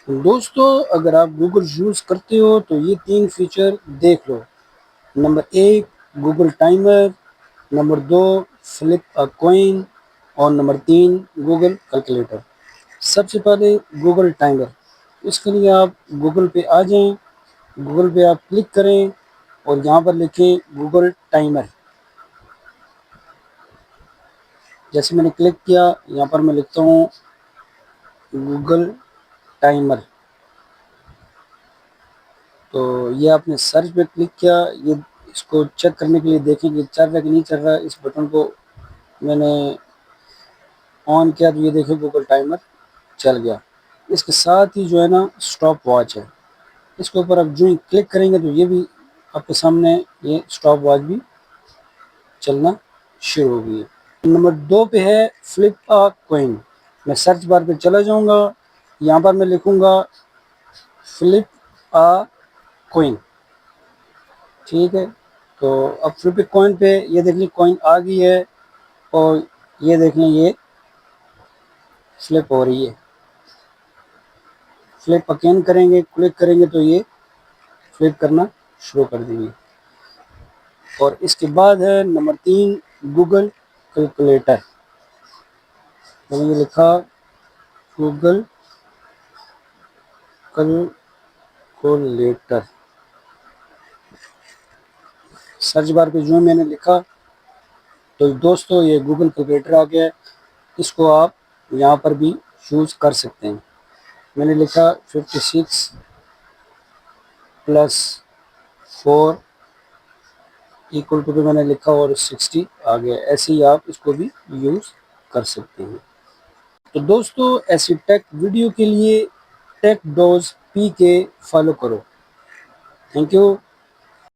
दोस्तों, अगर आप गूगल यूज़ करते हो तो ये 3 फीचर देख लो। Number 1 Google timer, number 2 flip a coin और नंबर 3 गूगल कैलकुलेटर। सबसे पहले गूगल टाइमर, इसके लिए आप गूगल पे आ जाएँ, गूगल पे आप क्लिक करें और यहाँ पर लिखें गूगल टाइमर। जैसे मैंने क्लिक किया, यहाँ पर मैं लिखता हूँ गूगल टाइमर। तो ये आपने सर्च पे क्लिक किया, ये इसको चेक करने के लिए देखें कि चल रहा है कि नहीं चल रहा है। इस बटन को मैंने ऑन किया तो ये देखिए गूगल टाइमर चल गया। इसके साथ ही जो है ना स्टॉप वॉच है, इसके ऊपर आप जो ही क्लिक करेंगे तो ये भी आपके सामने ये स्टॉप वॉच भी चलना शुरू हो गई है। नंबर 2 पे है फ्लिप अ कॉइन। मैं सर्च बार पे चला जाऊंगा, यहाँ पर मैं लिखूंगा फ्लिप अ कॉइन। ठीक है, तो अब फ्लिप अ कॉइन पे ये देख लीजिए कॉइन आ गई है और ये देख लें ये फ्लिप हो रही है। फ्लिप अगेन करेंगे, क्लिक करेंगे तो ये फ्लिप करना शुरू कर देंगे। और इसके बाद है नंबर 3 गूगल कैलकुलेटर। मैंने ये लिखा गूगल कैलकुलेटर। सर्च बार पे जो मैंने लिखा तो दोस्तों ये गूगल कैलकुलेटर आ गया है। इसको आप यहाँ पर भी यूज़ कर सकते हैं। मैंने लिखा 56 प्लस 4 इक्वल टू पे मैंने लिखा और 60 आ गया। ऐसे ही आप इसको भी यूज़ कर सकते हैं। तो दोस्तों, ऐसी टेक वीडियो के लिए टेक डोज पी के फॉलो करो। Thank you.